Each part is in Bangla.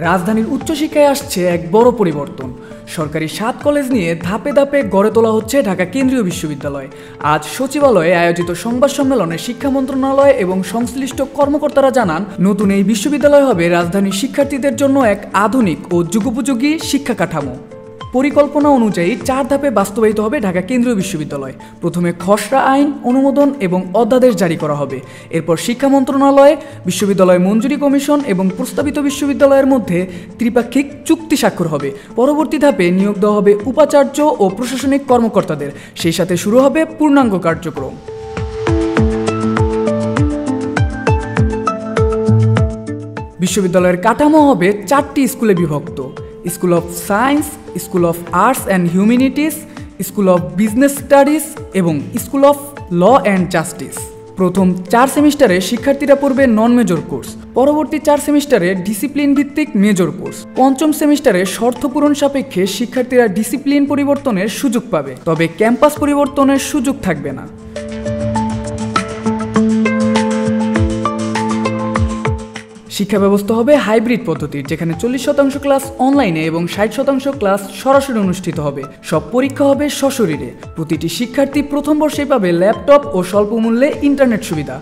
রাজধানীর উচ্চশিক্ষায় আসছে এক বড় পরিবর্তন। সরকারি 7 কলেজ নিয়ে ধাপে ধাপে গড়ে তোলা হচ্ছে ঢাকা কেন্দ্রীয় বিশ্ববিদ্যালয়। আজ সচিবালয়ে আয়োজিত সংবাদ সম্মেলনে শিক্ষা মন্ত্রণালয় এবং সংশ্লিষ্ট কর্মকর্তারা জানান, নতুন এই বিশ্ববিদ্যালয় হবে রাজধানীর শিক্ষার্থীদের জন্য এক আধুনিক ও যুগোপযোগী শিক্ষা কাঠামো। পরিকল্পনা অনুযায়ী 4 ধাপে বাস্তবায়িত হবে ঢাকা কেন্দ্রীয় বিশ্ববিদ্যালয়। প্রথমে খসড়া আইন অনুমোদন এবং অধ্যাদেশ জারি করা হবে। এরপর শিক্ষা মন্ত্রণালয়, বিশ্ববিদ্যালয় মঞ্জুরি কমিশন এবং প্রস্তাবিত বিশ্ববিদ্যালয়ের মধ্যে ত্রিপাক্ষিক চুক্তি স্বাক্ষর হবে। পরবর্তী ধাপে নিয়োগ দেওয়া হবে উপাচার্য ও প্রশাসনিক কর্মকর্তাদের। সেই সাথে শুরু হবে পূর্ণাঙ্গ কার্যক্রম। বিশ্ববিদ্যালয়ের কাঠামো হবে 4টি স্কুলে বিভক্ত: school of science, school of arts and humanities, school of business studies এবং school of law and justice. প্রথম 4 সেমিস্টারে শিক্ষার্থীরা পড়বে নন মেজর কোর্স, পরবর্তী 4 সেমিস্টারে ডিসিপ্লিন ভিত্তিক মেজর কোর্স। পঞ্চম সেমিস্টারে শর্ত পূরণ সাপেক্ষে শিক্ষার্থীরা ডিসিপ্লিন পরিবর্তনের সুযোগ পাবে, তবে ক্যাম্পাস পরিবর্তনের সুযোগ থাকবে না। শিক্ষা ব্যবস্থা হবে হাইব্রিড পদ্ধতির, যেখানে 40% ক্লাস অনলাইনে এবং 60% ক্লাস সরাসরি অনুষ্ঠিত হবে। সব পরীক্ষা হবে সশরীরে। প্রতিটি শিক্ষার্থী প্রথম বর্ষেই পাবে ল্যাপটপ ও স্বল্প মূল্যে ইন্টারনেট সুবিধা।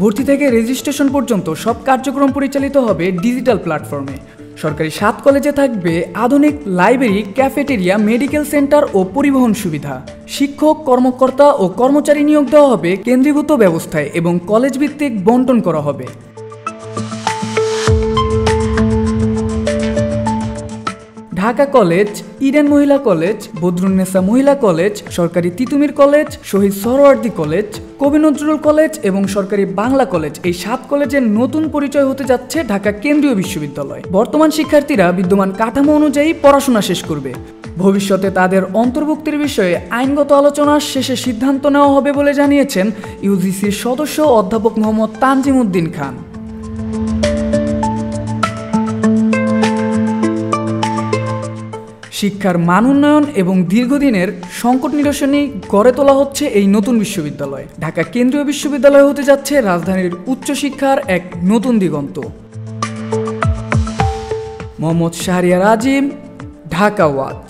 ভর্তি থেকে রেজিস্ট্রেশন পর্যন্ত সব কার্যক্রম পরিচালিত হবে ডিজিটাল প্ল্যাটফর্মে। সরকারি 7 কলেজে থাকবে আধুনিক লাইব্রেরি, ক্যাফেটেরিয়া, মেডিকেল সেন্টার ও পরিবহন সুবিধা। শিক্ষক, কর্মকর্তা ও কর্মচারী নিয়োগ দেওয়া হবে কেন্দ্রীভূত ব্যবস্থায় এবং কলেজ ভিত্তিক বন্টন করা হবে। ঢাকা কলেজ, ইডেন মহিলা কলেজ, বদরুন্নেসা মহিলা কলেজ, সরকারি তিতুমির কলেজ, শহীদ সোহরাওয়ার্দী কলেজ, কবি নজরুল কলেজ এবং সরকারি বাংলা কলেজ, এই 7 কলেজের নতুন পরিচয় হতে যাচ্ছে ঢাকা কেন্দ্রীয় বিশ্ববিদ্যালয়। বর্তমান শিক্ষার্থীরা বিদ্যমান কাঠামো অনুযায়ী পড়াশোনা শেষ করবে। ভবিষ্যতে তাদের অন্তর্ভুক্তির বিষয়ে আইনগত আলোচনার শেষে সিদ্ধান্ত নেওয়া হবে বলে জানিয়েছেন ইউজিসির সদস্য অধ্যাপক মোহাম্মদ তানজিম উদ্দিন খান। শিক্ষার মান উন্নয়ন এবং দীর্ঘদিনের সংকট নিরসনে গড়ে তোলা হচ্ছে এই নতুন বিশ্ববিদ্যালয়। ঢাকা কেন্দ্রীয় বিশ্ববিদ্যালয় হতে যাচ্ছে রাজধানীর উচ্চশিক্ষার এক নতুন দিগন্ত। মোহাম্মদ শাহরিয়ার আজিম, ঢাকা ওয়াচ।